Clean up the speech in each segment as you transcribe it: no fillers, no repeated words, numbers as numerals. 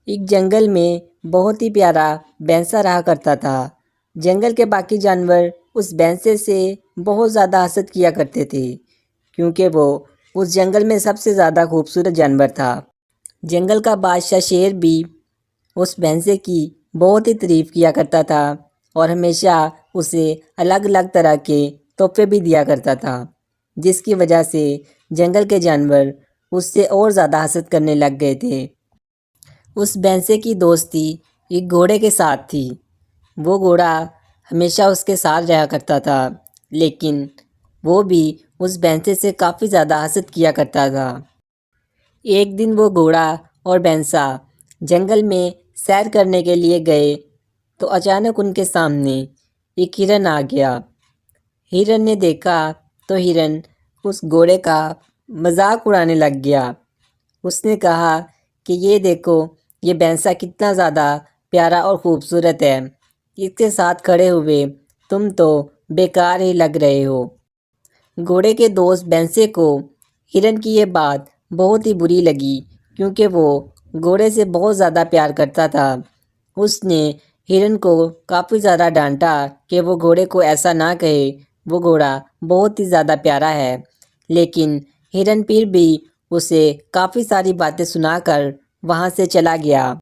ایک جنگل میں بہت ہی پیارا بھینسا رہا کرتا تھا۔ جنگل کے باقی جانور اس بھینسے سے بہت زیادہ حسد کیا کرتے تھے، کیونکہ وہ اس جنگل میں سب سے زیادہ خوبصورت جانور تھا۔ جنگل کا بادشاہ شیر بھی اس بھینسے کی بہت ہی تعریف کیا کرتا تھا اور ہمیشہ اسے الگ الگ طرح کے تحفے بھی دیا کرتا تھا، جس کی وجہ سے جنگل کے جانور اس سے اور زیادہ حسد کرنے لگ گئے تھے۔ اس بھینسے کی دوستی ایک گھوڑے کے ساتھ تھی۔ وہ گھوڑا ہمیشہ اس کے ساتھ رہا کرتا تھا، لیکن وہ بھی اس بھینسے سے کافی زیادہ حسد کیا کرتا تھا۔ ایک دن وہ گھوڑا اور بھینسا جنگل میں سیر کرنے کے لیے گئے تو اچانک ان کے سامنے ایک ہرن آ گیا۔ ہرن نے دیکھا تو ہرن اس گھوڑے کا مذاق اڑانے لگ گیا۔ اس نے کہا کہ یہ دیکھو، یہ بھینسا کتنا زیادہ پیارا اور خوبصورت ہے، اس کے ساتھ کھڑے ہوئے تم تو بیکار ہی لگ رہے ہو۔ گھوڑے کے دوست بھینسے کو ہرن کی یہ بات بہت ہی بری لگی، کیونکہ وہ گھوڑے سے بہت زیادہ پیار کرتا تھا۔ اس نے ہرن کو کافی زیادہ ڈانٹا کہ وہ گھوڑے کو ایسا نہ کہے، وہ گھوڑا بہت ہی زیادہ پیارا ہے، لیکن ہرن پھر بھی اسے کافی ساری باتیں سنا کر وہاں سے چلا گیا۔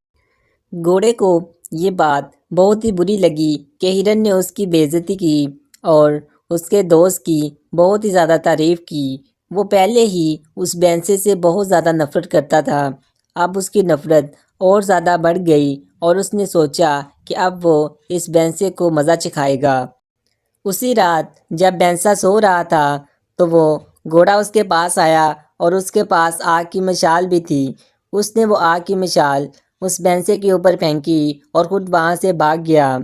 گھوڑے کو یہ بات بہت ہی بری لگی کہ ہرن نے اس کی بے عزتی کی اور اس کے دوست کی بہت ہی زیادہ تعریف کی۔ وہ پہلے ہی اس بھینسے سے بہت زیادہ نفرت کرتا تھا، اب اس کی نفرت اور زیادہ بڑھ گئی اور اس نے سوچا کہ اب وہ اس بھینسے کو مزہ چکھائے گا۔ اسی رات جب بھینسا سو رہا تھا تو وہ گھوڑا اس کے پاس آیا اور اس کے پاس آگ کی مشال بھی تھی۔ اس نے وہ آگ کی مشال اس بھینسے کے اوپر پھینکی اور خود وہاں سے بھاگ گیا۔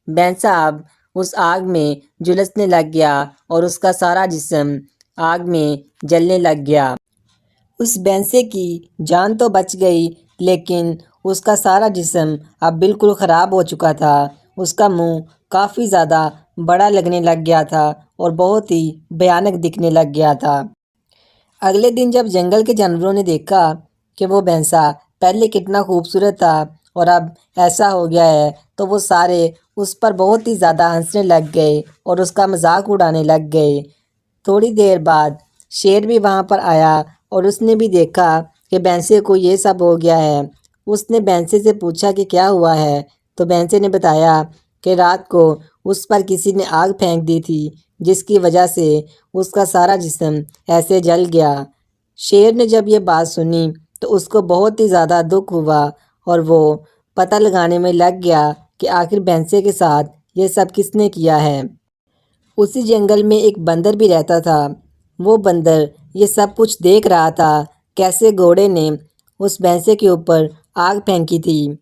بھینسا اب اس آگ میں جھلسنے لگ گیا اور اس کا سارا جسم آگ میں جلنے لگ گیا۔ اس بھینسے کی جان تو بچ گئی، لیکن اس کا سارا جسم اب بالکل خراب ہو چکا تھا۔ اس کا منہ کافی زیادہ بڑا لگنے لگ گیا تھا اور بہت ہی بھیانک دکھنے لگ گیا تھا۔ اگلے دن جب جنگل کے جانوروں نے دیکھا کہ وہ بھینسا پہلے کتنا خوبصورت تھا اور اب ایسا ہو گیا ہے، تو وہ سارے اس پر بہت ہی زیادہ ہنسنے لگ گئے اور اس کا مذاق اڑانے لگ گئے۔ تھوڑی دیر بعد شیر بھی وہاں پر آیا اور اس نے بھی دیکھا کہ بھینسے کو یہ سب ہو گیا ہے۔ اس نے بھینسے سے پوچھا کہ کیا ہوا ہے، تو بھینسے نے بتایا کہ رات کو اس پر کسی نے آگ پھینک دی تھی، جس کی وجہ سے اس کا سارا جسم ایسے جل گیا۔ شیر نے جب یہ بات سنی تو اس کو بہت ہی زیادہ دکھ ہوا اور وہ پتہ لگانے میں لگ گیا کہ آخر بھینسے کے ساتھ یہ سب کس نے کیا ہے۔ اسی جنگل میں ایک بندر بھی رہتا تھا۔ وہ بندر یہ سب کچھ دیکھ رہا تھا، کیسے گھوڑے نے اس بھینسے کے اوپر آگ پھینکی تھی۔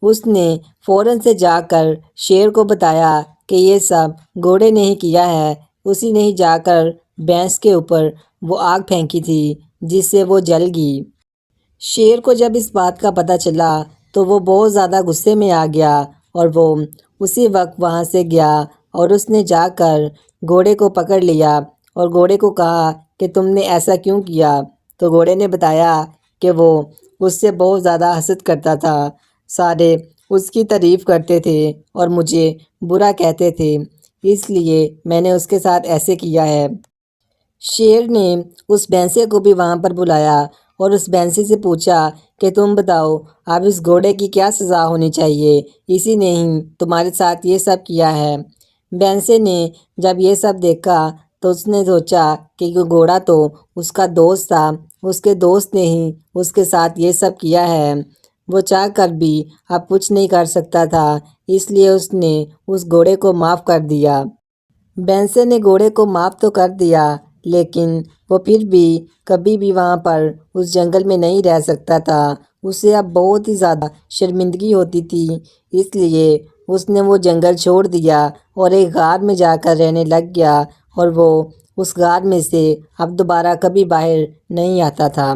اس نے فوراً سے جا کر شیر کو بتایا کہ یہ سب گھوڑے نے ہی کیا ہے، اسی نے ہی جا کر بھینس کے اوپر وہ آگ پھینکی تھی، جس سے وہ جل گئی۔ شیر کو جب اس بات کا پتہ چلا تو وہ بہت زیادہ غصے میں آ گیا اور وہ اسی وقت وہاں سے گیا اور اس نے جا کر گھوڑے کو پکڑ لیا اور گھوڑے کو کہا کہ تم نے ایسا کیوں کیا؟ تو گھوڑے نے بتایا کہ وہ اس سے بہت زیادہ حسد کرتا تھا، سارے اس کی تعریف کرتے تھے اور مجھے برا کہتے تھے، اس لیے میں نے اس کے ساتھ ایسے کیا ہے۔ شیر نے اس بھینسے کو بھی وہاں پر بلایا اور اس بھینسے سے پوچھا کہ تم بتاؤ اب اس گھوڑے کی کیا سزا ہونی چاہیے، اسی نے ہی تمہارے ساتھ یہ سب کیا ہے۔ بھینسے نے جب یہ سب دیکھا تو اس نے سوچا کہ یہ گھوڑا تو اس کا دوست تھا، اس کے دوست نے ہی اس کے ساتھ یہ سب کیا ہے، وہ چاہ کر بھی اب کچھ نہیں کر سکتا تھا، اس لیے اس نے اس گھوڑے کو معاف کر دیا۔ بھینسے نے گھوڑے کو معاف تو کر دیا، لیکن وہ پھر بھی کبھی بھی وہاں پر اس جنگل میں نہیں رہ سکتا تھا۔ اسے اب بہت ہی زیادہ شرمندگی ہوتی تھی، اس لیے اس نے وہ جنگل چھوڑ دیا اور ایک غار میں جا کر رہنے لگ گیا اور وہ اس غار میں سے اب دوبارہ کبھی باہر نہیں آتا تھا۔